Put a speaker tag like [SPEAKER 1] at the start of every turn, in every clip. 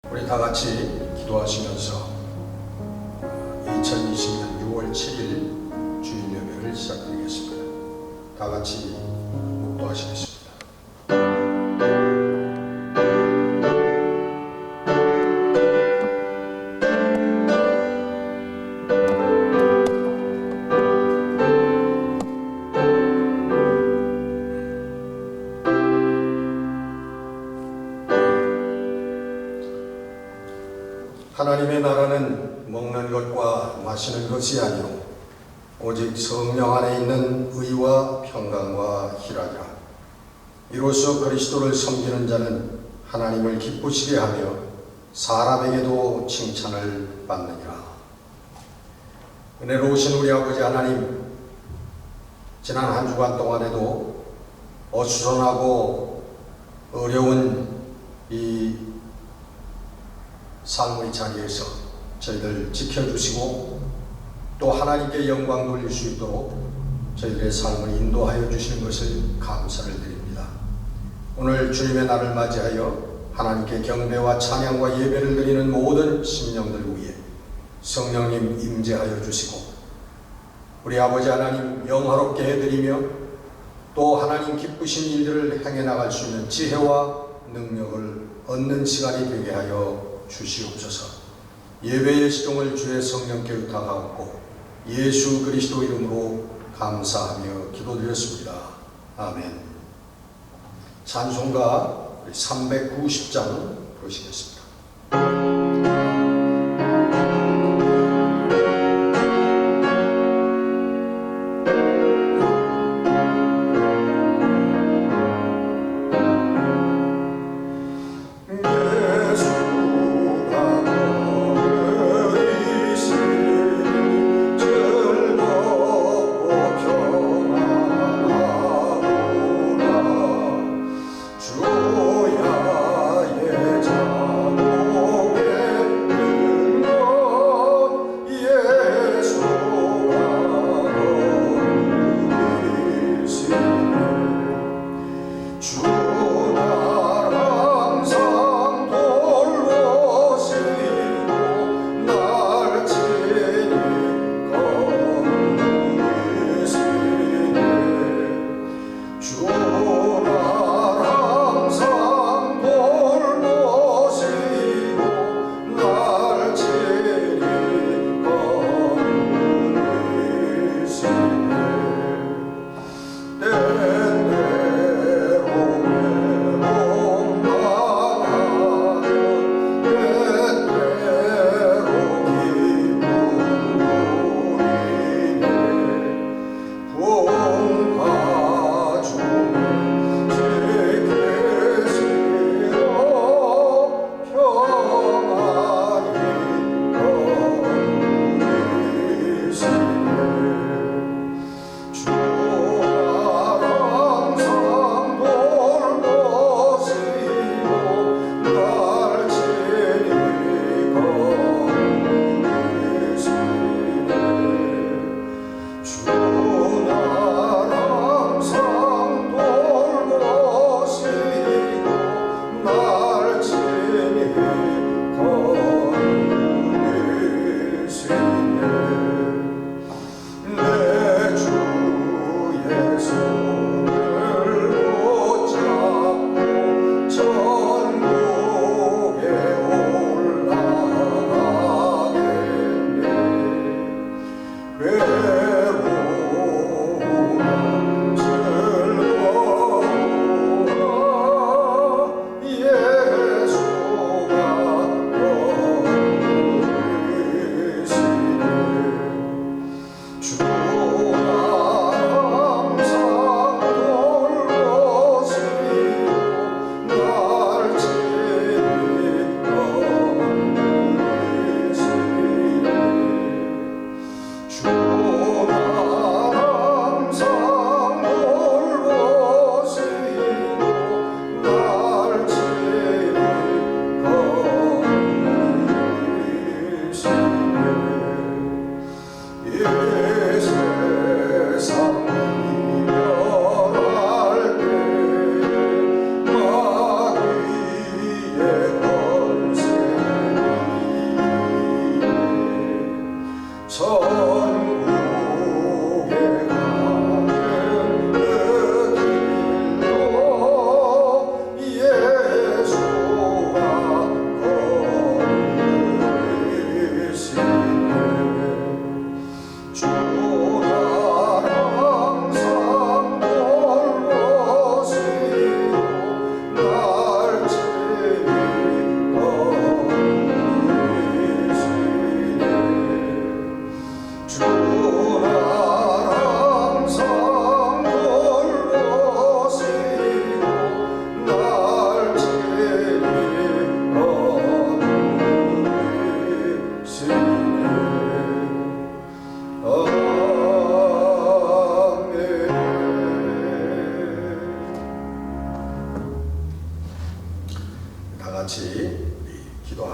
[SPEAKER 1] 우리 다 같이 기도하시면서 2020년 6월 7일 주일 예배를 시작드리겠습니다. 다 같이 묵도하시겠습니다. 하나님의 나라는 먹는 것과 마시는 것이 아니요 오직 성령 안에 있는 의와 평강과 희락이라. 이로써 그리스도를 섬기는 자는 하나님을 기쁘시게 하며 사람에게도 칭찬을 받느니라. 은혜로우신 우리 아버지 하나님, 지난 한 주간 동안에도 어수선하고 어려운 이 삶의 자리에서 저희들 지켜주시고 또 하나님께 영광 돌릴 수 있도록 저희들의 삶을 인도하여 주시는 것을 감사를 드립니다. 오늘 주님의 날을 맞이하여 하나님께 경배와 찬양과 예배를 드리는 모든 심령들 위해 성령님 임재하여 주시고 우리 아버지 하나님 영화롭게 해드리며 또 하나님 기쁘신 일들을 행해 나갈 수 있는 지혜와 능력을 얻는 시간이 되게 하여 주시옵소서. 예배의 시종을 주의 성령께 의탁하옵고 예수 그리스도 이름으로 감사하며 기도드렸습니다. 아멘. 찬송가 390장 부르시겠습니다.
[SPEAKER 2] 주야의 자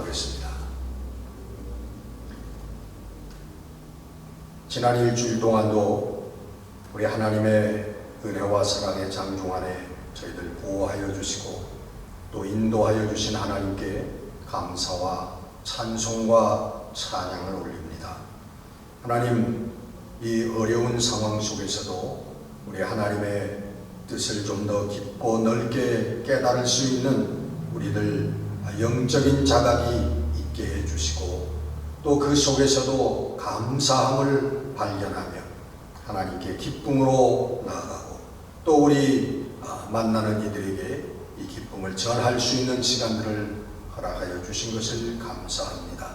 [SPEAKER 1] 기도하겠습니다. 지난 일주일 동안도 우리 하나님의 은혜와 사랑의 장중 안에 저희들 보호하여 주시고 또 인도하여 주신 하나님께 감사와 찬송과 찬양을 올립니다. 하나님, 이 어려운 상황 속에서도 우리 하나님의 뜻을 좀 더 깊고 넓게 깨달을 수 있는 우리들 영적인 자각이 있게 해주시고 또 그 속에서도 감사함을 발견하며 하나님께 기쁨으로 나아가고 또 우리 만나는 이들에게 이 기쁨을 전할 수 있는 시간들을 허락하여 주신 것을 감사합니다.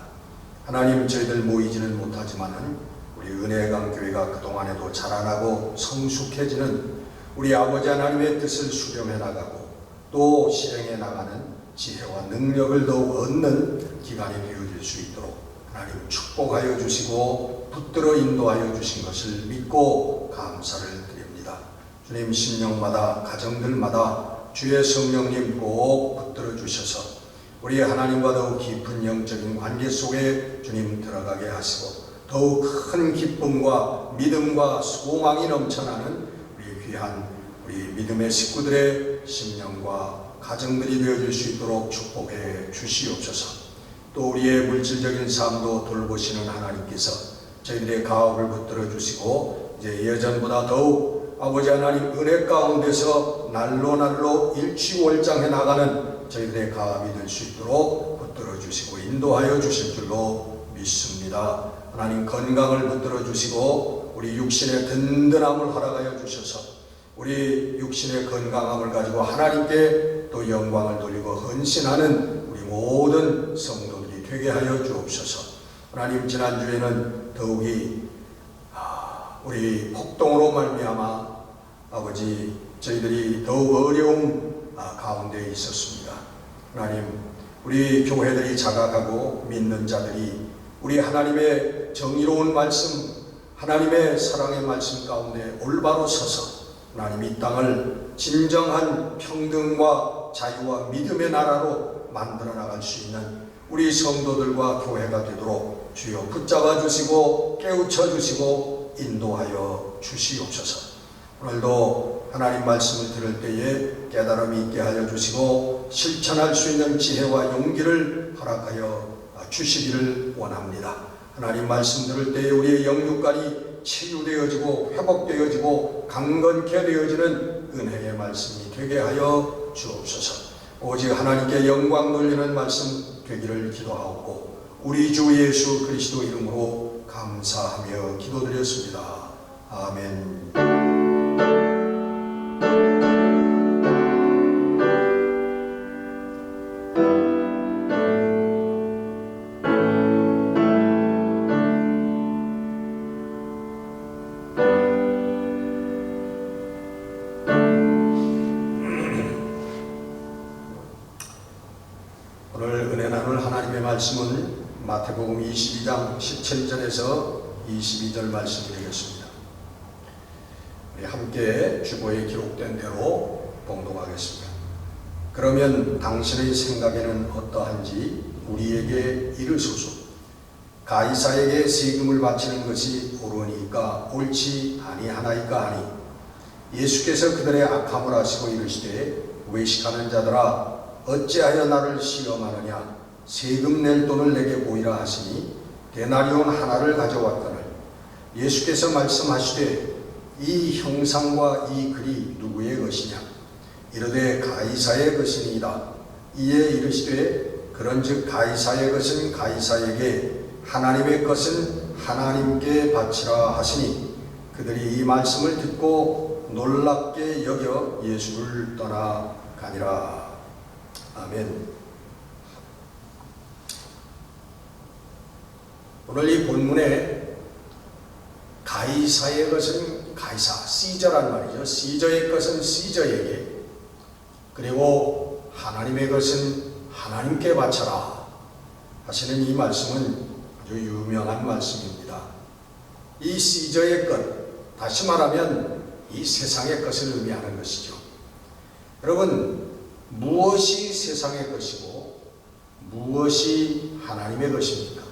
[SPEAKER 1] 하나님, 저희들 모이지는 못하지만은 우리 은혜강 교회가 그동안에도 자라나고 성숙해지는 우리 아버지 하나님의 뜻을 수렴해 나가고 또 실행해 나가는 지혜와 능력을 더욱 얻는 기간이 되어질 수 있도록 하나님 축복하여 주시고 붙들어 인도하여 주신 것을 믿고 감사를 드립니다. 주님, 심령마다 가정들마다 주의 성령님 꼭 붙들어 주셔서 우리 하나님과 더욱 깊은 영적인 관계 속에 주님 들어가게 하시고 더욱 큰 기쁨과 믿음과 소망이 넘쳐나는 우리 귀한 우리 믿음의 식구들의 심령과 가정들이 되어질 수 있도록 축복해 주시옵소서. 또 우리의 물질적인 삶도 돌보시는 하나님께서 저희들의 가업을 붙들어 주시고 이제 예전보다 더욱 아버지 하나님 은혜 가운데서 날로 일취월장해 나가는 저희들의 가업이 될 수 있도록 붙들어 주시고 인도하여 주실 줄로 믿습니다. 하나님, 건강을 붙들어 주시고 우리 육신의 든든함을 허락하여 주셔서 우리 육신의 건강함을 가지고 하나님께 또 영광을 돌리고 헌신하는 우리 모든 성도들이 되게 하여 주옵소서. 하나님, 지난주에는 더욱이 우리 폭동으로 말미암아 아버지 저희들이 더욱 어려움 가운데 있었습니다. 하나님, 우리 교회들이 자각하고 믿는 자들이 우리 하나님의 정의로운 말씀, 하나님의 사랑의 말씀 가운데 올바로 서서 하나님 이 땅을 진정한 평등과 자유와 믿음의 나라로 만들어 나갈 수 있는 우리 성도들과 교회가 되도록 주여 붙잡아 주시고 깨우쳐 주시고 인도하여 주시옵소서. 오늘도 하나님 말씀을 들을 때에 깨달음이 있게 하여 주시고 실천할 수 있는 지혜와 용기를 허락하여 주시기를 원합니다. 하나님 말씀 들을 때에 우리의 영육간이 치유되어지고 회복되어지고 강건케 되어지는 은혜의 말씀이 되게 하여 주옵소서. 오직 하나님께 영광 돌리는 말씀 되기를 기도하옵고 우리 주 예수 그리스도 이름으로 감사하며 기도드렸습니다. 아멘. 오늘 은혜 나눌 하나님의 말씀은 마태복음 22장 17절에서 22절 말씀이 되겠습니다. 우리 함께 주보에 기록된 대로 봉독하겠습니다. 그러면 당신의 생각에는 어떠한지 우리에게 이르소서. 가이사에게 세금을 바치는 것이 옳으니까 옳지 아니하나이까 하니 예수께서 그들의 악함을 아시고 이르시되 외식하는 자들아 어찌하여 나를 시험하느냐. 세금 낼 돈을 내게 보이라 하시니 데나리온 하나를 가져왔거늘 예수께서 말씀하시되 이 형상과 이 글이 누구의 것이냐. 이르되 가이사의 것이니이다. 이에 이르시되 그런즉 가이사의 것은 가이사에게 하나님의 것은 하나님께 바치라 하시니 그들이 이 말씀을 듣고 놀랍게 여겨 예수를 떠나가니라. 아멘. 오늘 이 본문에 가이사의 것은 가이사, 시저란 말이죠. 시저의 것은 시저에게, 그리고 하나님의 것은 하나님께 바쳐라 하시는 이 말씀은 아주 유명한 말씀입니다. 이 시저의 것, 다시 말하면 이 세상의 것을 의미하는 것이죠. 여러분, 무엇이 세상의 것이고 무엇이 하나님의 것입니까?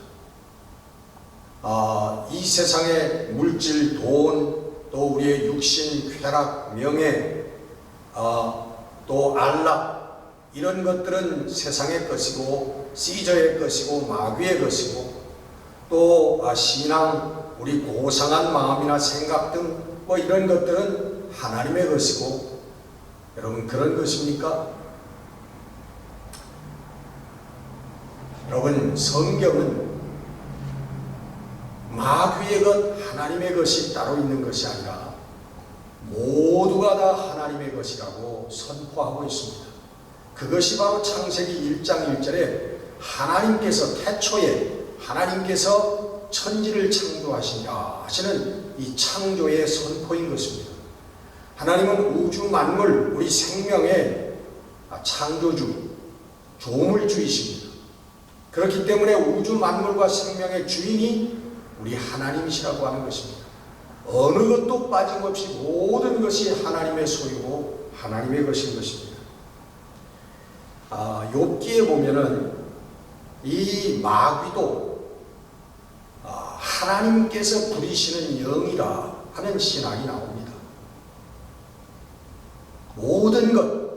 [SPEAKER 1] 이 세상의 물질, 돈, 또 우리의 육신, 쾌락, 명예, 또 안락, 이런 것들은 세상의 것이고 시저의 것이고 마귀의 것이고, 또 신앙, 우리 고상한 마음이나 생각 등 이런 것들은 하나님의 것이고, 여러분 그런 것입니까? 여러분, 성경은 마귀의 것, 하나님의 것이 따로 있는 것이 아니라 모두가 다 하나님의 것이라고 선포하고 있습니다. 그것이 바로 창세기 1장 1절에 하나님께서 태초에 하나님께서 천지를 창조하시냐 하시는 이 창조의 선포인 것입니다. 하나님은 우주 만물, 우리 생명의 창조주, 조물주이십니다. 그렇기 때문에 우주 만물과 생명의 주인이 우리 하나님이시라고 하는 것입니다. 어느 것도 빠짐없이 모든 것이 하나님의 소유고 하나님의 것인 것입니다. 욥기에 보면은 이 마귀도 하나님께서 부리시는 영이라 하는 신학이 나옵니다. 모든 것,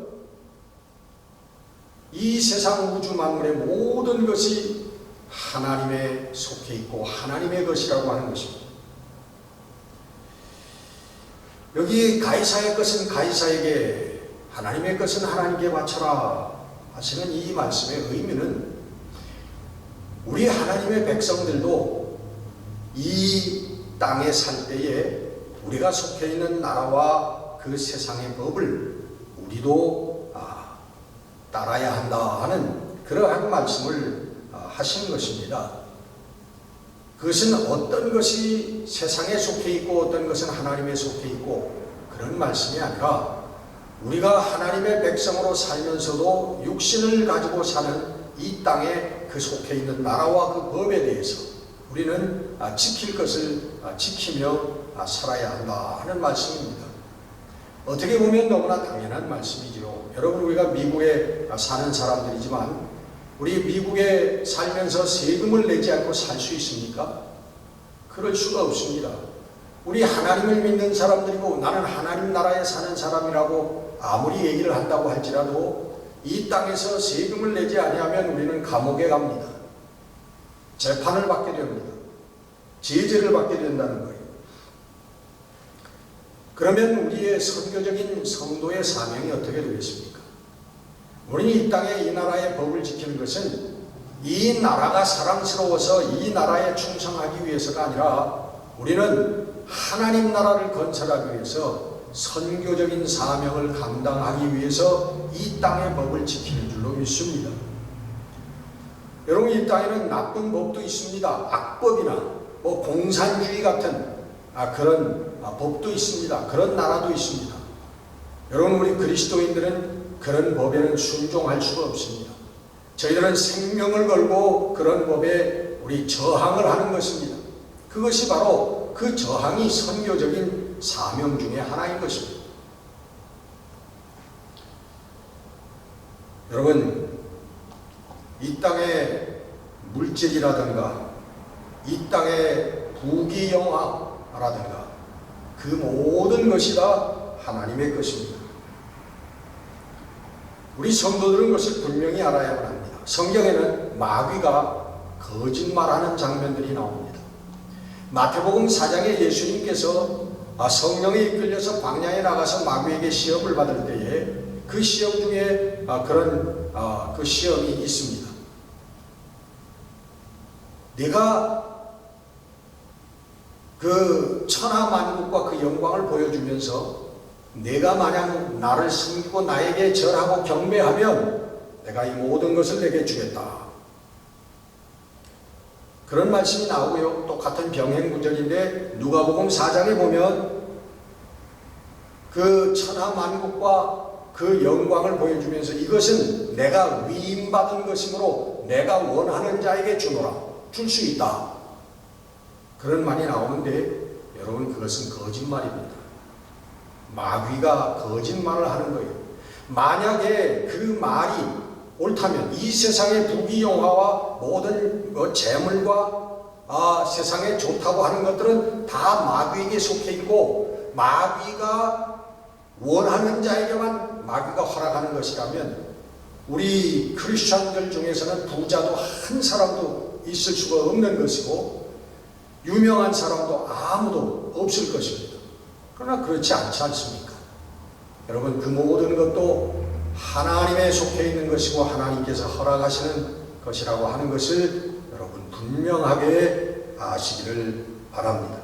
[SPEAKER 1] 이 세상 우주 만물의 모든 것이 하나님에 속해 있고 하나님의 것이라고 하는 것입니다. 여기 가이사의 것은 가이사에게, 하나님의 것은 하나님께 바쳐라 하시는 이 말씀의 의미는, 우리 하나님의 백성들도 이 땅에 살 때에 우리가 속해 있는 나라와 그 세상의 법을 우리도 따라야 한다 하는 그러한 말씀을 하신 것입니다. 그것은 어떤 것이 세상에 속해 있고 어떤 것은 하나님에 속해 있고 그런 말씀이 아니라, 우리가 하나님의 백성으로 살면서도 육신을 가지고 사는 이 땅에 그 속해 있는 나라와 그 법에 대해서 우리는 지킬 것을 지키며 살아야 한다 하는 말씀입니다. 어떻게 보면 너무나 당연한 말씀이지요. 여러분, 우리가 미국에 사는 사람들이지만 우리 미국에 살면서 세금을 내지 않고 살 수 있습니까? 그럴 수가 없습니다. 우리 하나님을 믿는 사람들이고 나는 하나님 나라에 사는 사람이라고 아무리 얘기를 한다고 할지라도 이 땅에서 세금을 내지 아니하면 우리는 감옥에 갑니다. 재판을 받게 됩니다. 제재를 받게 된다는 거예요. 그러면 우리의 선교적인 성도의 사명이 어떻게 되겠습니까? 우리는 이 땅에 이 나라의 법을 지키는 것은 이 나라가 사랑스러워서 이 나라에 충성하기 위해서가 아니라, 우리는 하나님 나라를 건설하기 위해서 선교적인 사명을 감당하기 위해서 이 땅의 법을 지키는 줄로 믿습니다. 여러분, 이 땅에는 나쁜 법도 있습니다. 악법이나 공산주의 같은 그런 법도 있습니다. 그런 나라도 있습니다. 여러분, 우리 그리스도인들은 그런 법에는 순종할 수가 없습니다. 저희들은 생명을 걸고 그런 법에 우리 저항을 하는 것입니다. 그것이 바로 그 저항이 선교적인 사명 중에 하나인 것입니다. 여러분, 이 땅의 물질이라든가 이 땅의 부귀영화라든가 그 모든 것이 다 하나님의 것입니다. 우리 성도들은 그것을 분명히 알아야만 합니다. 성경에는 마귀가 거짓말하는 장면들이 나옵니다. 마태복음 4장에 예수님께서 성령에 이끌려서 광야에 나가서 마귀에게 시험을 받을 때에 그 시험 중에 그런 그 시험이 있습니다. 네가 그 천하만국과 그 영광을 보여주면서 내가 만약 나를 섬기고 나에게 절하고 경배하면 내가 이 모든 것을 내게 주겠다. 그런 말씀이 나오고요. 똑같은 병행구절인데 누가복음 4장에 보면 그 천하만국과 그 영광을 보여주면서 이것은 내가 위임받은 것이므로 내가 원하는 자에게 주노라. 줄 수 있다. 그런 말이 나오는데 여러분, 그것은 거짓말입니다. 마귀가 거짓말을 하는 거예요. 만약에 그 말이 옳다면 이 세상의 부귀영화와 모든 재물과 세상에 좋다고 하는 것들은 다 마귀에게 속해 있고 마귀가 원하는 자에게만 마귀가 허락하는 것이라면 우리 크리스천들 중에서는 부자도 한 사람도 있을 수가 없는 것이고 유명한 사람도 아무도 없을 것입니다. 그러나 그렇지 않지 않습니까? 여러분, 그 모든 것도 하나님에 속해 있는 것이고 하나님께서 허락하시는 것이라고 하는 것을 여러분 분명하게 아시기를 바랍니다.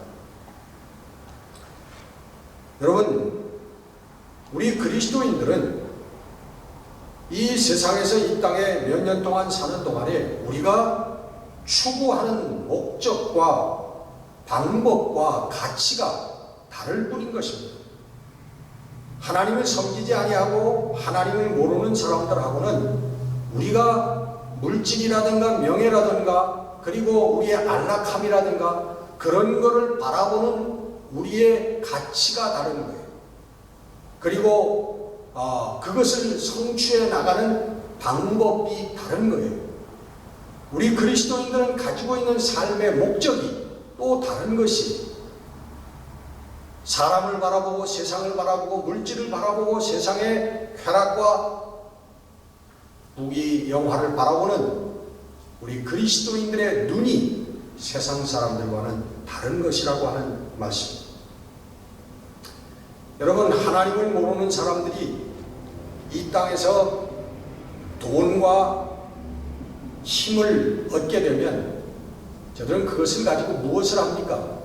[SPEAKER 1] 여러분, 우리 그리스도인들은 이 세상에서 이 땅에 몇 년 동안 사는 동안에 우리가 추구하는 목적과 방법과 가치가 다를 뿐인 것입니다. 하나님을 섬기지 아니하고 하나님을 모르는 사람들하고는 우리가 물질이라든가 명예라든가 그리고 우리의 안락함이라든가 그런 것을 바라보는 우리의 가치가 다른 거예요. 그리고 그것을 성취해 나가는 방법이 다른 거예요. 우리 그리스도인들은 가지고 있는 삶의 목적이 또 다른 것이 사람을 바라보고 세상을 바라보고 물질을 바라보고 세상의 쾌락과 부귀영화를 바라보는 우리 그리스도인들의 눈이 세상 사람들과는 다른 것이라고 하는 말씀입니다. 여러분, 하나님을 모르는 사람들이 이 땅에서 돈과 힘을 얻게 되면 저들은 그것을 가지고 무엇을 합니까?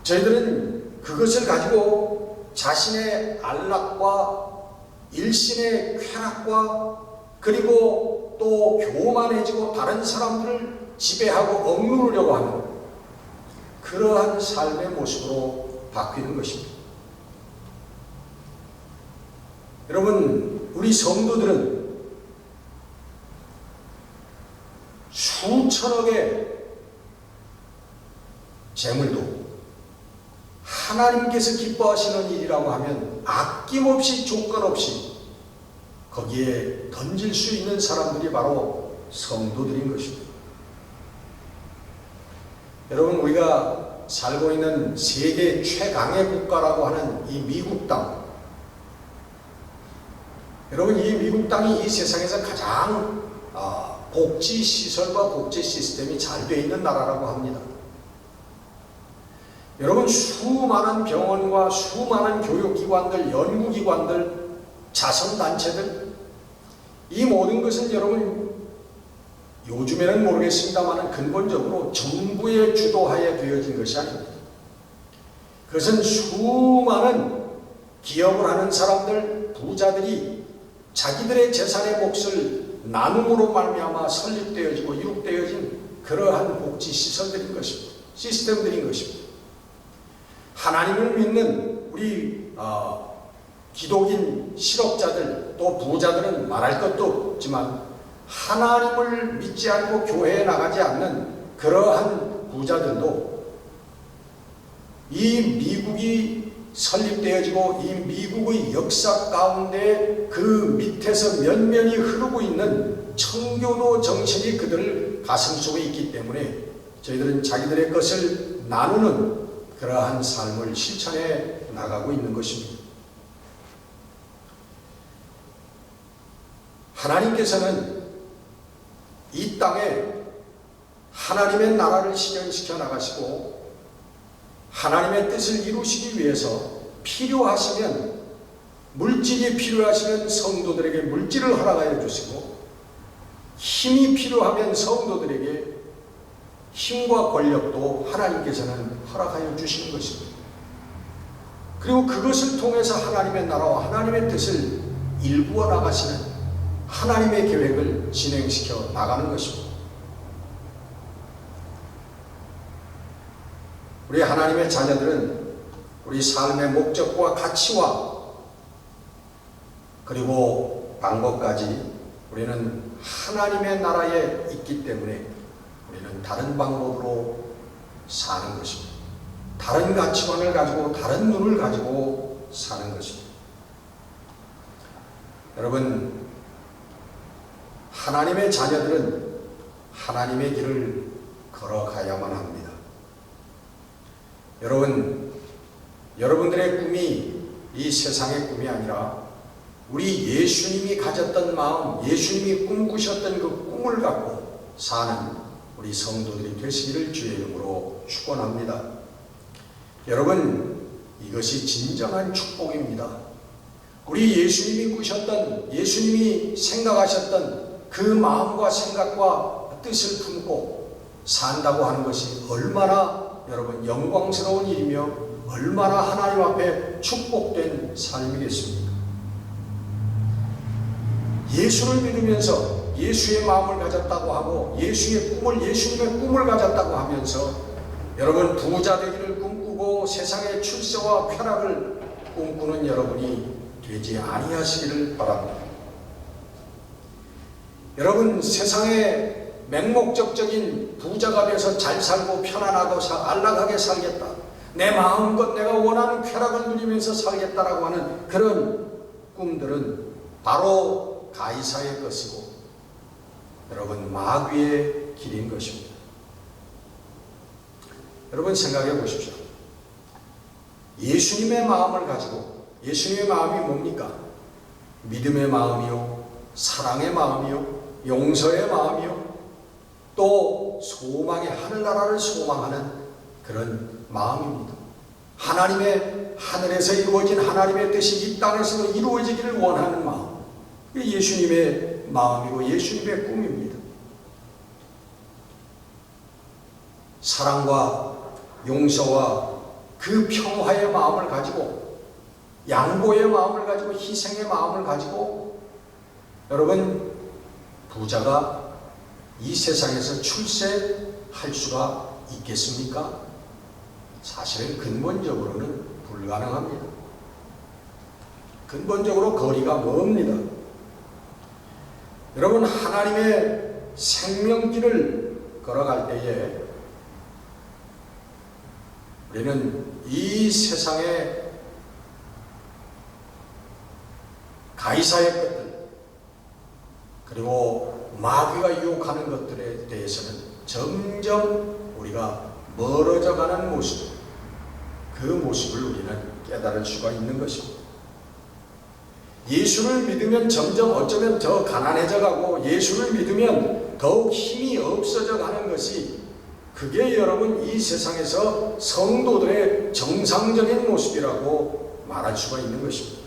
[SPEAKER 1] 저희들은 그것을 가지고 자신의 안락과 일신의 쾌락과 그리고 또 교만해지고 다른 사람들을 지배하고 억누르려고 하는 그러한 삶의 모습으로 바뀌는 것입니다. 여러분, 우리 성도들은 수천억의 재물도 하나님께서 기뻐하시는 일이라고 하면 아낌없이 조건 없이 거기에 던질 수 있는 사람들이 바로 성도들인 것입니다. 여러분, 우리가 살고 있는 세계 최강의 국가라고 하는 이 미국 땅, 여러분, 이 미국 땅이 이 세상에서 가장 복지 시설과 복지 시스템이 잘 되어 있는 나라라고 합니다. 여러분, 수많은 병원과 수많은 교육기관들, 연구기관들, 자선단체들, 이 모든 것은 여러분 요즘에는 모르겠습니다만 근본적으로 정부의 주도하에 되어진 것이 아닙니다. 그것은 수많은 기업을 하는 사람들, 부자들이 자기들의 재산의 몫을 나눔으로 말미암아 설립되어지고 이룩되어진 그러한 복지 시설들인 것입니다. 시스템들인 것입니다. 하나님을 믿는 우리 기독인 실업자들 또 부자들은 말할 것도 없지만 하나님을 믿지 않고 교회에 나가지 않는 그러한 부자들도 이 미국이 설립되어지고 이 미국의 역사 가운데 그 밑에서 면면이 흐르고 있는 청교도 정신이 그들 가슴 속에 있기 때문에 저희들은 자기들의 것을 나누는 그러한 삶을 실천해 나가고 있는 것입니다. 하나님께서는 이 땅에 하나님의 나라를 실현시켜 나가시고 하나님의 뜻을 이루시기 위해서 필요하시면 물질이 필요하시면 성도들에게 물질을 허락하여 주시고 힘이 필요하면 성도들에게 힘과 권력도 하나님께서는 허락하여 주시는 것입니다. 그리고 그것을 통해서 하나님의 나라와 하나님의 뜻을 일구어 나가시는 하나님의 계획을 진행시켜 나가는 것입니다. 우리 하나님의 자녀들은 우리 삶의 목적과 가치와 그리고 방법까지 우리는 하나님의 나라에 있기 때문에 우리는 다른 방법으로 사는 것입니다. 다른 가치관을 가지고 다른 눈을 가지고 사는 것입니다. 여러분, 하나님의 자녀들은 하나님의 길을 걸어가야만 합니다. 여러분들의 꿈이 이 세상의 꿈이 아니라 우리 예수님이 가졌던 마음, 예수님이 꿈꾸셨던 그 꿈을 갖고 사는 우리 성도들이 되시기를 주의 이름으로 축원합니다. 여러분, 이것이 진정한 축복입니다. 우리 예수님이 꾸셨던, 예수님이 생각하셨던 그 마음과 생각과 뜻을 품고 산다고 하는 것이 얼마나 여러분 영광스러운 일이며 얼마나 하나님 앞에 축복된 삶이겠습니까? 예수를 믿으면서 예수의 마음을 가졌다고 하고 예수님의 꿈을 가졌다고 하면서 여러분 부자 되기를 꿈꾸고 세상의 출세와 쾌락을 꿈꾸는 여러분이 되지 아니하시기를 바랍니다. 여러분, 세상에 맹목적적인 부자가 돼서 잘 살고 편안하고 안락하게 살겠다, 내 마음껏 내가 원하는 쾌락을 누리면서 살겠다라고 하는 그런 꿈들은 바로 가이사의 것이고 여러분 마귀의 길인 것입니다. 여러분 생각해 보십시오. 예수님의 마음을 가지고, 예수님의 마음이 뭡니까? 믿음의 마음이요, 사랑의 마음이요, 용서의 마음이요, 또 소망의 하늘나라를 소망하는 그런 마음입니다. 하나님의 하늘에서 이루어진 하나님의 뜻이 이 땅에서도 이루어지기를 원하는 마음, 예수님의 마음이고 예수님의 꿈입니다. 사랑과 용서와 그 평화의 마음을 가지고, 양보의 마음을 가지고, 희생의 마음을 가지고 여러분 부자가 이 세상에서 출세할 수가 있겠습니까? 사실은 근본적으로는 불가능합니다. 근본적으로 거리가 멉니다. 여러분, 하나님의 생명길을 걸어갈 때에 우리는 이 세상의 가이사의 것들 그리고 마귀가 유혹하는 것들에 대해서는 점점 우리가 멀어져 가는 모습, 그 모습을 우리는 깨달을 수가 있는 것입니다. 예수를 믿으면 점점 어쩌면 더 가난해져 가고 예수를 믿으면 더욱 힘이 없어져 가는 것이, 그게 여러분 이 세상에서 성도들의 정상적인 모습이라고 말할 수가 있는 것입니다.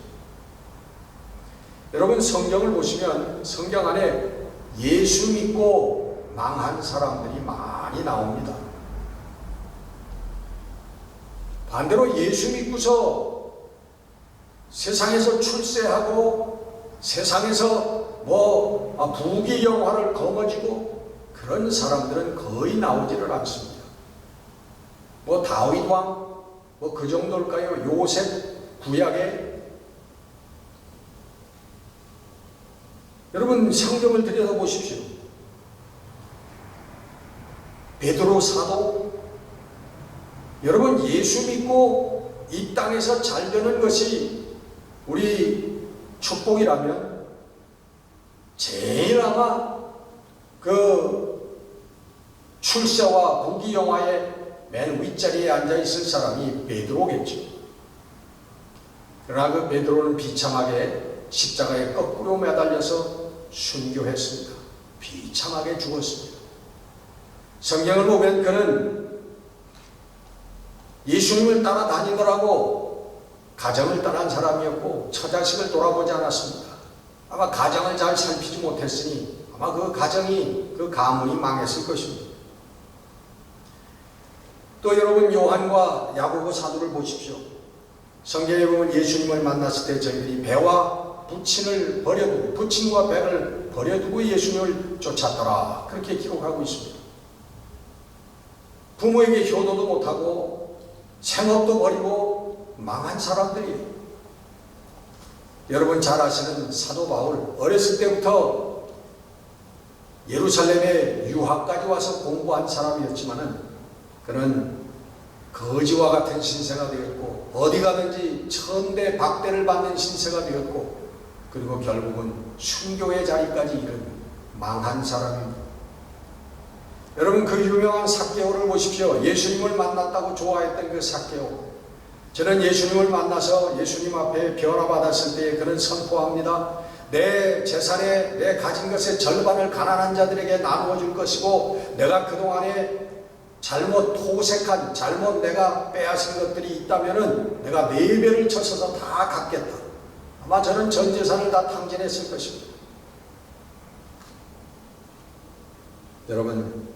[SPEAKER 1] 여러분 성경을 보시면 성경 안에 예수 믿고 망한 사람들이 많이 나옵니다. 반대로 예수 믿고서 세상에서 출세하고 세상에서 부귀영화를 거머쥐고 그런 사람들은 거의 나오지를 않습니다. 다윗 왕 그 정도일까요? 요셉 구약에. 여러분 성경을 들여다보십시오. 베드로 사도, 여러분 예수 믿고 이 땅에서 잘 되는 것이 우리 축복이라면 제일 아마 그 출세와 부귀영화의 맨 윗자리에 앉아있을 사람이 베드로겠죠. 그러나 그 베드로는 비참하게 십자가에 거꾸로 매달려서 순교했습니다. 비참하게 죽었습니다. 성경을 보면 그는 예수님을 따라다니느라고 가정을 떠난 사람이었고 처자식을 돌아보지 않았습니다. 아마 가정을 잘 살피지 못했으니 아마 그 가정이, 그 가문이 망했을 것입니다. 또 여러분 요한과 야고보 사도를 보십시오. 성경에 보면 예수님을 만났을 때 저희들이 배와 부친을 버려두고, 부친과 배를 버려두고 예수님을 쫓았더라, 그렇게 기록하고 있습니다. 부모에게 효도도 못하고 생업도 버리고 망한 사람들이에요. 여러분 잘 아시는 사도 바울, 어렸을 때부터 예루살렘에 유학까지 와서 공부한 사람이었지만은 그는 거지와 같은 신세가 되었고 어디 가든지 천대 박대를 받는 신세가 되었고 그리고 결국은 순교의 자리까지 이른 망한 사람입니다. 여러분, 그 유명한 삭개오를 보십시오. 예수님을 만났다고 좋아했던 그 삭개오. 저는 예수님을 만나서 예수님 앞에 변화받았을 때 그는 선포합니다. 내 재산에, 내 가진 것의 절반을 가난한 자들에게 나누어 줄 것이고, 내가 그동안에 잘못 토색한, 잘못 내가 빼앗은 것들이 있다면은 내가 4배를 쳐서서 다 갚겠다. 아마 저는 전 재산을 다 탕진했을 것입니다. 여러분,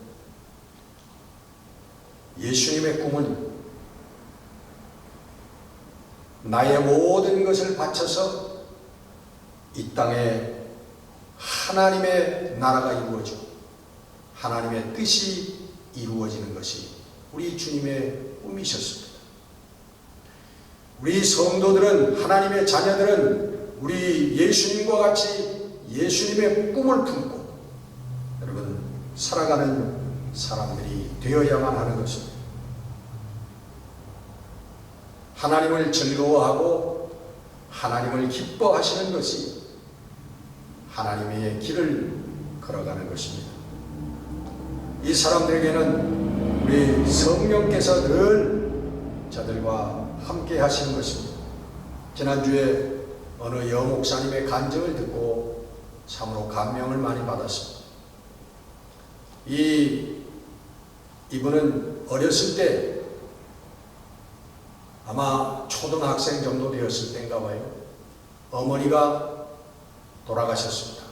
[SPEAKER 1] 예수님의 꿈은 나의 모든 것을 바쳐서 이 땅에 하나님의 나라가 이루어지고 하나님의 뜻이 이루어지는 것이 우리 주님의 꿈이셨습니다. 우리 성도들은, 하나님의 자녀들은 우리 예수님과 같이 예수님의 꿈을 품고 여러분 살아가는 사람들이 되어야만 하는 것입니다. 하나님을 즐거워하고 하나님을 기뻐하시는 것이 하나님의 길을 걸어가는 것입니다. 이 사람들에게는 우리 성령께서 늘 저들과 함께 하시는 것입니다. 지난주에 어느 여목사님의 간증을 듣고 참으로 감명을 많이 받았습니다. 이분은 어렸을 때 아마 초등학생 정도 되었을 때인가 봐요. 어머니가 돌아가셨습니다.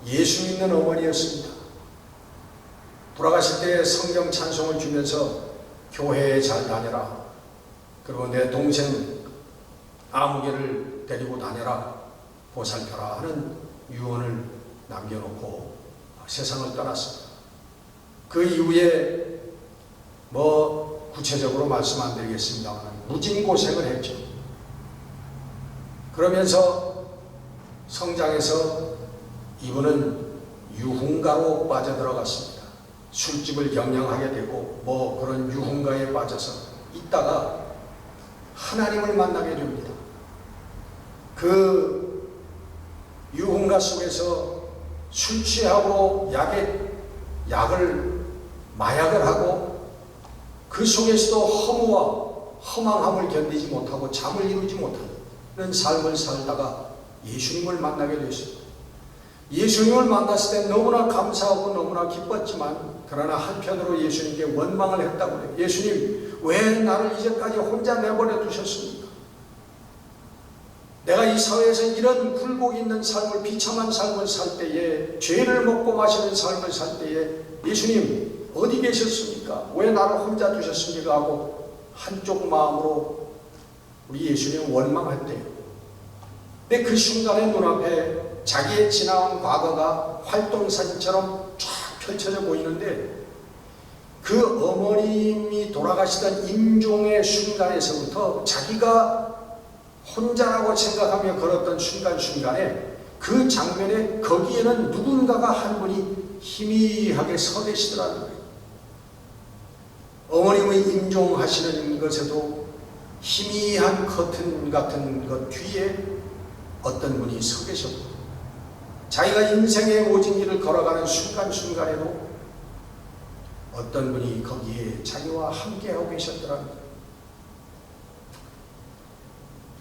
[SPEAKER 1] 예수 믿는 어머니였습니다. 돌아가실 때 성경 찬송을 주면서 교회에 잘 다녀라. 그리고 내 동생 아무개를 데리고 다녀라. 보살펴라 하는 유언을 남겨놓고 세상을 떠났습니다. 그 이후에 구체적으로 말씀 안 드리겠습니다만 무진 고생을 했죠. 그러면서 성장해서 이분은 유흥가로 빠져들어갔습니다. 술집을 경영하게 되고 그런 유흥가에 빠져서 있다가 하나님을 만나게 됩니다. 그 유흥가 속에서 술 취하고 마약을 하고 그 속에서도 허무와 허망함을 견디지 못하고 잠을 이루지 못하는 삶을 살다가 예수님을 만나게 되었습니다. 예수님을 만났을 때 너무나 감사하고 너무나 기뻤지만 그러나 한편으로 예수님께 원망을 했다고 해요. 예수님, 왜 나를 이제까지 혼자 내버려 두셨습니까? 내가 이 사회에서 이런 굴곡 있는 삶을, 비참한 삶을 살 때에, 죄를 먹고 마시는 삶을 살 때에 예수님 어디 계셨습니까? 왜 나를 혼자 두셨습니까? 하고 한쪽 마음으로 우리 예수님 원망했대요. 근데 그 순간에 눈앞에 자기의 지나온 과거가 활동사진처럼 쫙 펼쳐져 보이는데 그 어머님이 돌아가시던 임종의 순간에서부터 자기가 혼자라고 생각하며 걸었던 순간순간에 그 장면에 거기에는 누군가가 한 분이 희미하게 서 계시더라는 거예요. 어머님의 임종하시는 것에도 희미한 커튼 같은 것 뒤에 어떤 분이 서 계셨고 자기가 인생의 모진 길을 걸어가는 순간순간에도 어떤 분이 거기에 자기와 함께하고 계셨더라는 거예요.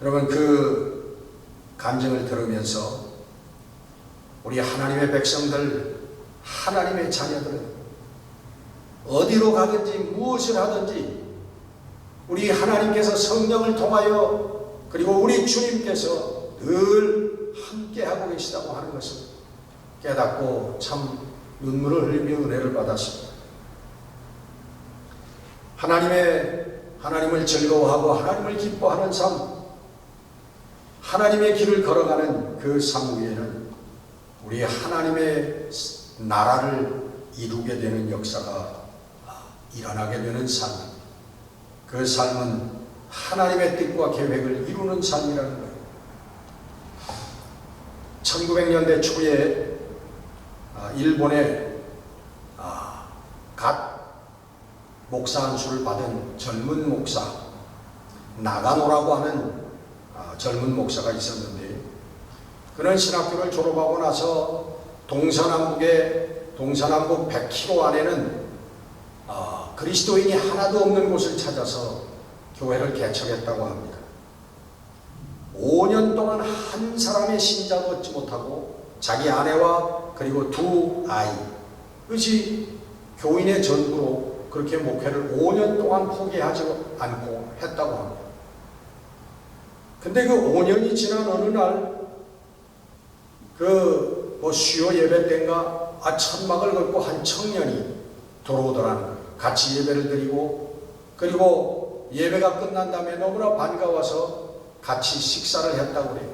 [SPEAKER 1] 여러분, 그 간증을 들으면서 우리 하나님의 백성들, 하나님의 자녀들은 어디로 가든지 무엇을 하든지 우리 하나님께서 성령을 통하여 그리고 우리 주님께서 늘 함께하고 계시다고 하는 것을 깨닫고 참 눈물을 흘리며 은혜를 받았습니다. 하나님을 즐거워하고 하나님을 기뻐하는 삶, 하나님의 길을 걸어가는 그 삶 위에는 우리 하나님의 나라를 이루게 되는 역사가 일어나게 되는 삶, 그 삶은 하나님의 뜻과 계획을 이루는 삶이라는 거예요. 1900년대 초에 일본의 갓 목사 안수를 받은 젊은 목사 나가노라고 하는 젊은 목사가 있었는데 그는 신학교를 졸업하고 나서 동서남북 100km 안에는 그리스도인이 하나도 없는 곳을 찾아서 교회를 개척했다고 합니다. 5년 동안 한 사람의 신자도 얻지 못하고 자기 아내와 그리고 두 아이, 그것이 교인의 전부로 그렇게 목회를 5년 동안 포기하지 않고 했다고 합니다. 근데 그 5년이 지난 어느 날 수요 예배 때인가 천막을 걸고 한 청년이 들어오더라는 거예요. 같이 예배를 드리고 그리고 예배가 끝난 다음에 너무나 반가워서 같이 식사를 했다고 그래요.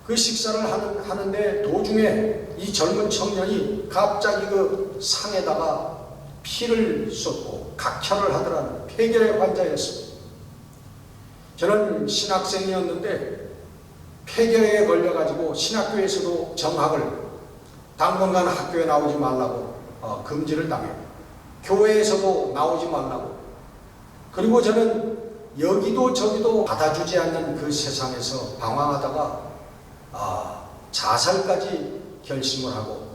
[SPEAKER 1] 그 식사를 하는데 도중에 이 젊은 청년이 갑자기 그 상에다가 피를 쏟고 각혈을 하더라는 거예요. 폐결의 환자였습니다. 저는 신학생이었는데 폐결에 걸려가지고 신학교에서도 정학을 당분간 학교에 나오지 말라고 금지를 당해요. 교회에서도 나오지 말라고. 그리고 저는 여기도 저기도 받아주지 않는 그 세상에서 방황하다가 자살까지 결심을 하고,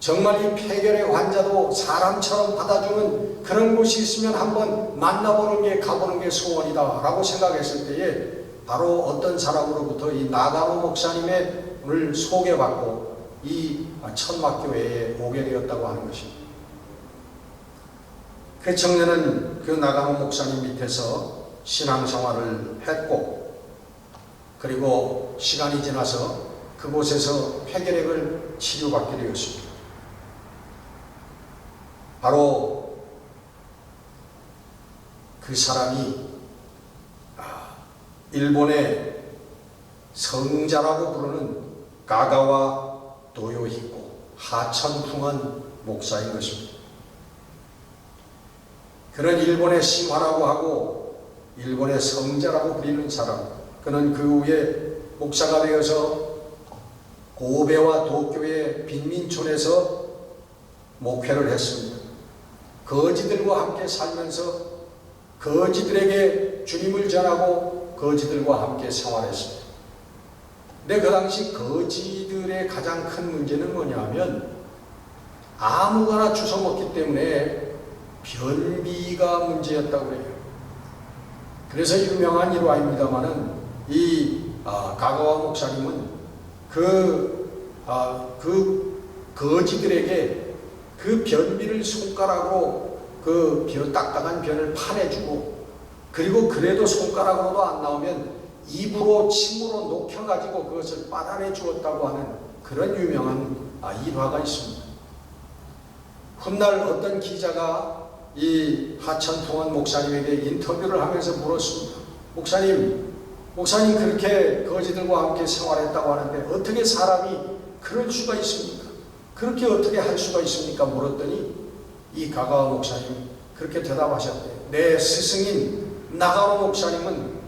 [SPEAKER 1] 정말 이 폐결의 환자도 사람처럼 받아주는 그런 곳이 있으면 한번 만나보는 게, 가보는 게 소원이다 라고 생각했을 때에 바로 어떤 사람으로부터 이 나가노 목사님의 오늘 소개받고 이 천막교회에 오게 되었다고 하는 것입니다. 그 청년은 그 나가노 목사님 밑에서 신앙생활을 했고, 그리고 시간이 지나서 그곳에서 폐결핵을 치료받게 되었습니다. 바로 그 사람이 일본의 성자라고 부르는 가가와 도요히코 하천풍원 목사인 것입니다. 그는 일본의 신화라고 하고 일본의 성자라고 불리는 사람, 그는 그 후에 목사가 되어서 고베와 도쿄의 빈민촌에서 목회를 했습니다. 거지들과 함께 살면서 거지들에게 주님을 전하고 거지들과 함께 생활했습니다. 근데 그 당시 거지들의 가장 큰 문제는 뭐냐면 아무거나 주워 먹기 때문에 변비가 문제였다고 해요. 그래서 유명한 일화입니다마는 이 가가와 목사님은 그 거지들에게 그 변비를 손가락으로 그 딱딱한 변을 파내주고, 그리고 그래도 손가락으로도 안 나오면 입으로 침으로 녹여가지고 그것을 빨아내 주었다고 하는 그런 유명한 일화가 있습니다. 훗날 어떤 기자가 이 하천풍원 목사님에게 인터뷰를 하면서 물었습니다. 목사님 그렇게 거지들과 함께 생활했다고 하는데 어떻게 사람이 그럴 수가 있습니까? 그렇게 어떻게 할 수가 있습니까? 물었더니 이 가가와 목사님 그렇게 대답하셨대요. 내 스승인 나가와 목사님은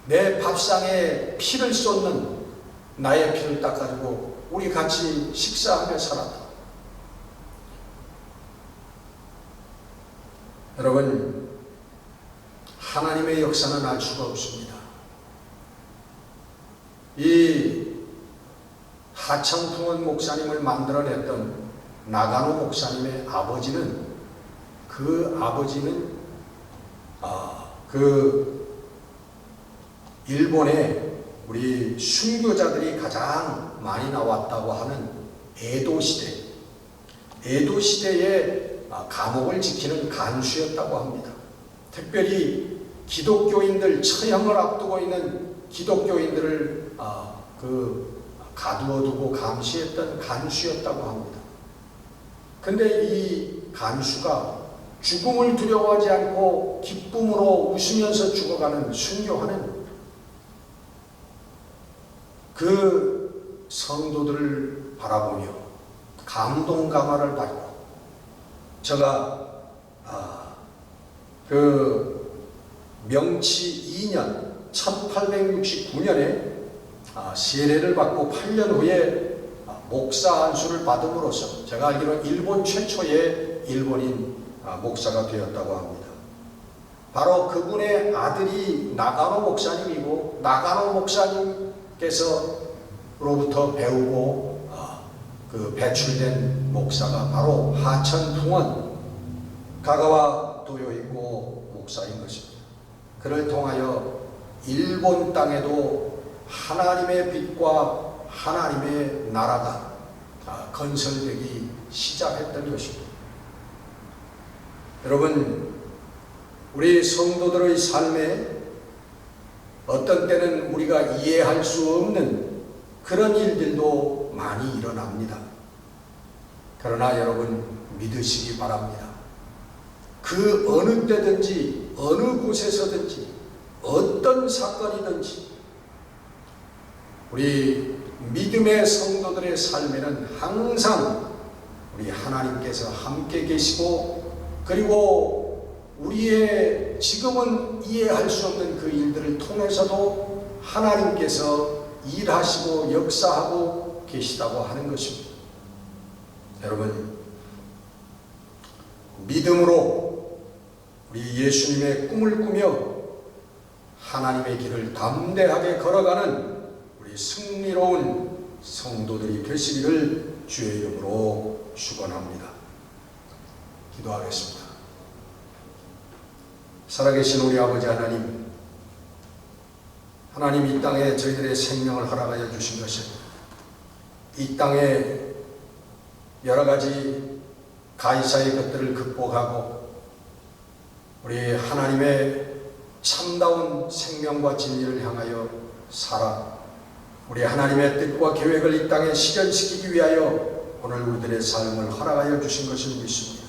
[SPEAKER 1] 내 밥상에 피를 쏟는 나의 피를 닦아주고 우리 같이 식사하며 살았다. 여러분, 하나님의 역사는 알 수가 없습니다. 이 하천풍원 목사님을 만들어냈던 나가노 목사님의 아버지는 일본에 우리 순교자들이 가장 많이 나왔다고 하는 에도 시대에 감옥을 지키는 간수였다고 합니다. 특별히 기독교인들, 처형을 앞두고 있는 기독교인들을 가두어 두고 감시했던 간수였다고 합니다. 근데 이 간수가 죽음을 두려워하지 않고 기쁨으로 웃으면서 죽어가는 순교하는 그 성도들을 바라보며 감동감화를 받고, 제가 그 명치 2년 1869년에 세례를 받고 8년 후에 목사 안수를 받음으로써 제가 알기로 일본 최초의 일본인 목사가 되었다고 합니다. 바로 그분의 아들이 나가노 목사님이고, 나가노 목사님께서로부터 배우고 그 배출된 목사가 바로 하천풍원 가가와 도요이고 목사인 것입니다. 그를 통하여 일본 땅에도 하나님의 빛과 하나님의 나라가 건설되기 시작했던 것입니다. 여러분, 우리 성도들의 삶에 어떤 때는 우리가 이해할 수 없는 그런 일들도 많이 일어납니다. 그러나 여러분 믿으시기 바랍니다. 그 어느 때든지 어느 곳에서든지 어떤 사건이든지 우리 믿음의 성도들의 삶에는 항상 우리 하나님께서 함께 계시고, 그리고 우리의 지금은 이해할 수 없는 그 일들을 통해서도 하나님께서 일하시고 역사하고 계시다고 하는 것입니다. 여러분, 믿음으로 우리 예수님의 꿈을 꾸며 하나님의 길을 담대하게 걸어가는 우리 승리로운 성도들이 되시기를 주의 이름으로 축원합니다. 기도하겠습니다. 살아계신 우리 아버지 하나님, 하나님 이 땅에 저희들의 생명을 허락하여 주신 것은 이 땅에 여러 가지 가이사의 것들을 극복하고 우리 하나님의 참다운 생명과 진리를 향하여 살아 우리 하나님의 뜻과 계획을 이 땅에 실현시키기 위하여 오늘 우리들의 삶을 허락하여 주신 것을 믿습니다.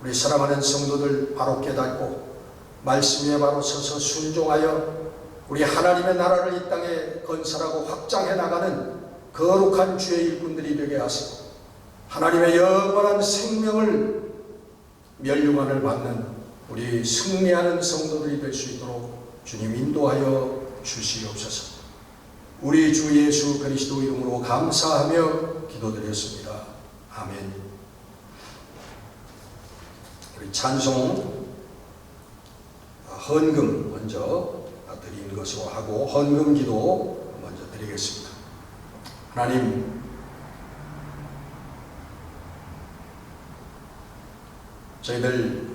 [SPEAKER 1] 우리 사랑하는 성도들 바로 깨닫고 말씀에 바로 서서 순종하여 우리 하나님의 나라를 이 땅에 건설하고 확장해 나가는 거룩한 주의 일꾼들이 되게 하시고 하나님의 영원한 생명을 멸류관을 받는 우리 승리하는 성도들이 될 수 있도록 주님 인도하여 주시옵소서. 우리 주 예수 그리스도 이름으로 감사하며 기도드렸습니다. 아멘. 우리 찬송 헌금 먼저 드리는 것으로 하고 헌금 기도 먼저 드리겠습니다. 하나님, 저희들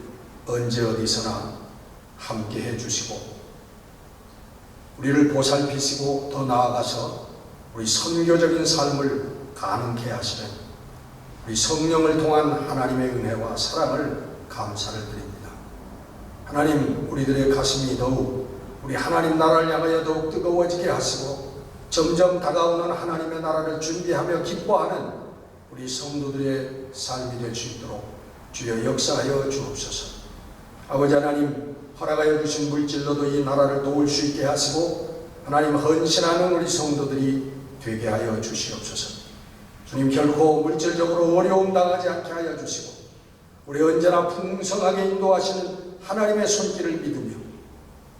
[SPEAKER 1] 언제 어디서나 함께 해주시고 우리를 보살피시고 더 나아가서 우리 선교적인 삶을 가능케 하시는 우리 성령을 통한 하나님의 은혜와 사랑을 감사를 드립니다. 하나님, 우리들의 가슴이 더욱 우리 하나님 나라를 향하여 더욱 뜨거워지게 하시고 점점 다가오는 하나님의 나라를 준비하며 기뻐하는 우리 성도들의 삶이 될 수 있도록 주여 역사하여 주옵소서. 아버지 하나님, 허락하여 주신 물질로도 이 나라를 도울 수 있게 하시고 하나님 헌신하는 우리 성도들이 되게 하여 주시옵소서. 주님, 결코 물질적으로 어려움 당하지 않게 하여 주시고 우리 언제나 풍성하게 인도하시는 하나님의 손길을 믿으며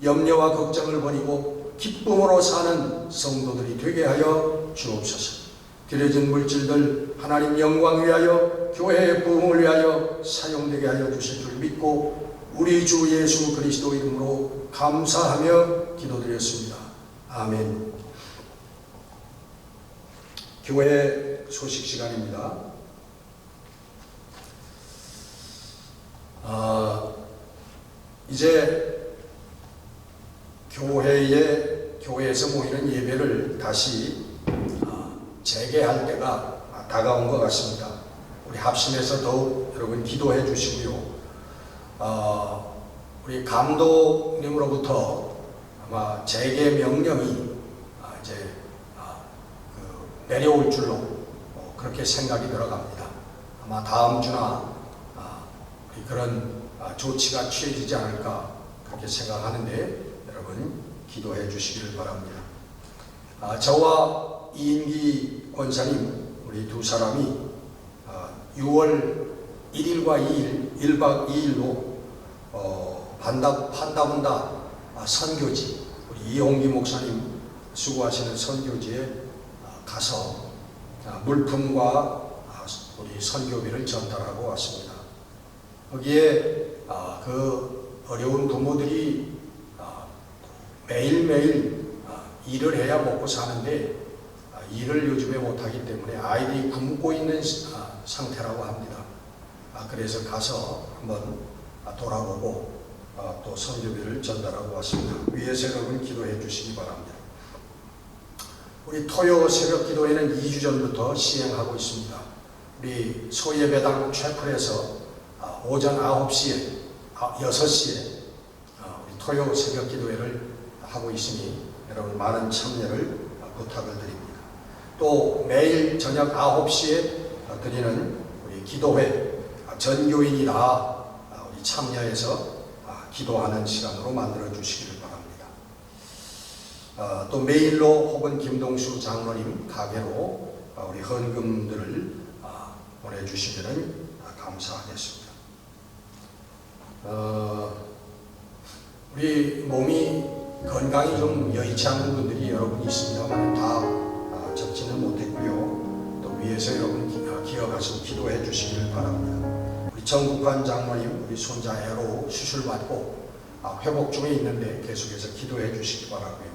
[SPEAKER 1] 염려와 걱정을 버리고 기쁨으로 사는 성도들이 되게 하여 주옵소서. 드려진 물질들 하나님 영광 위하여 교회의 부흥을 위하여 사용되게 하여 주실 줄 믿고 우리 주 예수 그리스도 이름으로 감사하며 기도드렸습니다. 아멘. 교회 소식 시간입니다. 이제 교회에서 모이는 예배를 다시 재개할 때가 다가온 것 같습니다. 우리 합심해서 더욱 여러분 기도해 주시고요. 우리 감독님으로부터 아마 재개 명령이 이제 내려올 줄로 그렇게 생각이 들어갑니다. 아마 다음 주나 그런 조치가 취해지지 않을까 그렇게 생각하는데 여러분 기도해 주시기를 바랍니다. 저와 이인기 권사님 우리 두 사람이 6월 1일과 2일 1박 2일로 판다군다 선교지 우리 이홍기 목사님 수고하시는 선교지에 가서 물품과 우리 선교비를 전달하고 왔습니다. 거기에 그 어려운 부모들이 매일매일 일을 해야 먹고 사는데 일을 요즘에 못하기 때문에 아이들이 굶고 있는 상태라고 합니다. 그래서 가서 한번 돌아보고 또 선교비를 전달하고 왔습니다. 위에서 여러분 기도해 주시기 바랍니다. 우리 토요 새벽 기도회는 2주 전부터 시행하고 있습니다. 우리 소예배당 채플에서 오전 9시에 6시에 우리 토요 새벽 기도회를 하고 있으니 여러분 많은 참여를 부탁을 드립니다. 또 매일 저녁 9시에 드리는 우리 기도회 전 교인이 다 우리 참여해서 기도하는 시간으로 만들어 주시기를 바랍니다. 또 메일로 혹은 김동수 장로님 가게로 우리 헌금들을 보내주시면 감사하겠습니다. 우리 몸이 건강이 좀 여의치 않은 분들이 여러분 있습니다만 다 적지는 못했고요. 또 위에서 여러분 기억하시고 기도해 주시기를 바랍니다. 우리 정국환 장로님 우리 손자 애로 수술받고 회복 중에 있는데 계속해서 기도해 주시기 바라고요.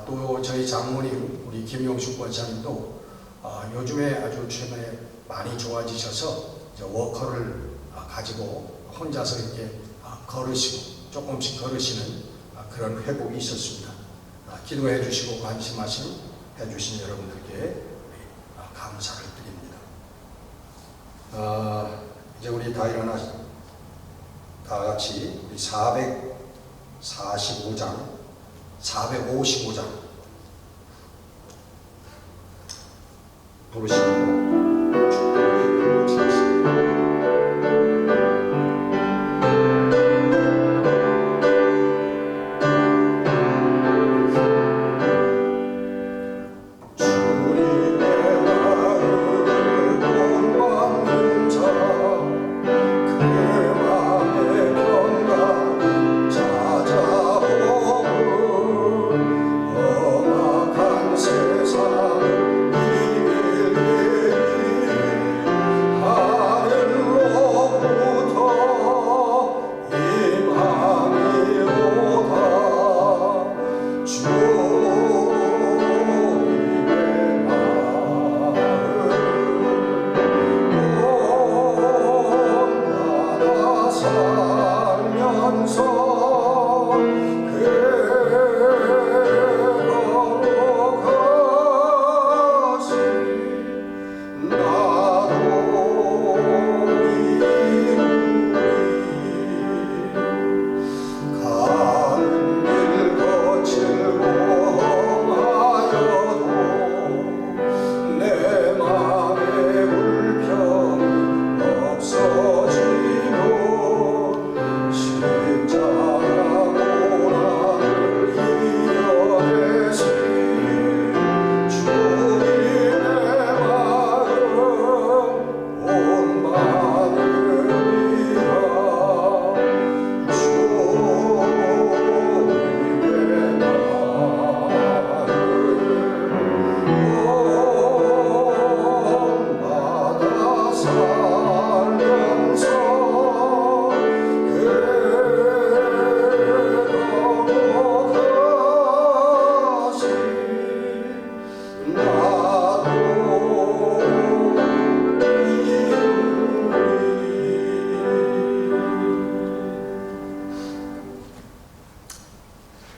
[SPEAKER 1] 또 저희 장모님 우리 김용숙 권사님도 요즘에 아주 최근에 많이 좋아지셔서 워커를 가지고 혼자서 이렇게 걸으시고 조금씩 걸으시는 그런 회복이 있었습니다. 기도해 주시고 관심하신 해주신 여러분들께 감사를 드립니다. 이제 우리 다 같이 우리 445장, 455장 부르시고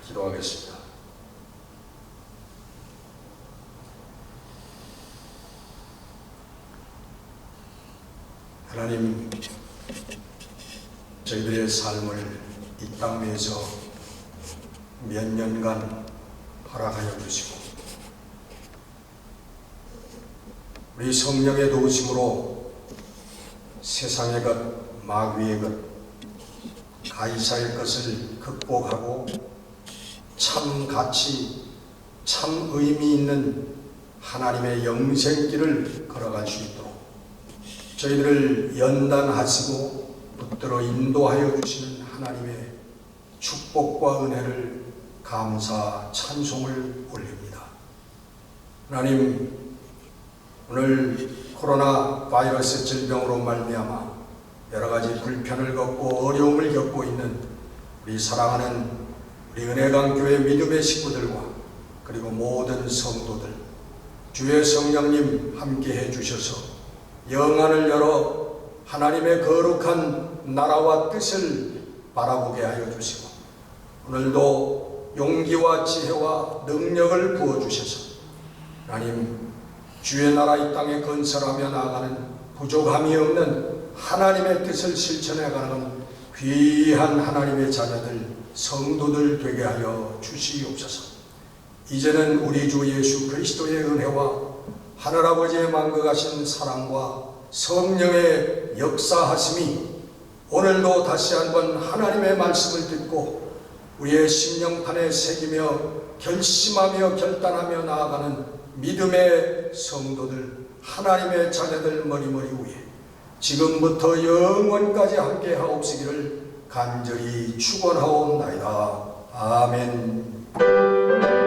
[SPEAKER 1] 기도하겠습니다. 하나님, 저희들의 삶을 이 땅 위에서 몇 년간 허락하여 주시고 우리 성령의 도우심으로 세상의 것, 마귀의 것, 가이사의 것을 극복하고 참 가치, 참 의미 있는 하나님의 영생길을 걸어갈 수 있도록 저희들을 연단하시고 붙들어 인도하여 주시는 하나님의 축복과 은혜를 감사 찬송을 올립니다. 하나님, 오늘 코로나 바이러스 질병으로 말미암아 여러 가지 불편을 겪고 어려움을 겪고 있는 우리 사랑하는 우리 은혜강 교회 믿음의 식구들과 그리고 모든 성도들, 주의 성령님 함께해 주셔서 영안을 열어 하나님의 거룩한 나라와 뜻을 바라보게 하여 주시고 오늘도 용기와 지혜와 능력을 부어주셔서 하나님 주의 나라 이 땅에 건설하며 나아가는 부족함이 없는 하나님의 뜻을 실천해 가는 귀한 하나님의 자녀들 성도들 되게 하여 주시옵소서. 이제는 우리 주 예수 그리스도의 은혜와 하늘아버지의 만극하신 사랑과 성령의 역사하심이 오늘도 다시 한번 하나님의 말씀을 듣고 우리의 심령판에 새기며 결심하며 결단하며 나아가는 믿음의 성도들 하나님의 자녀들 머리머리 위에 지금부터 영원까지 함께 하옵시기를 간절히 축원하옵나이다. 아멘.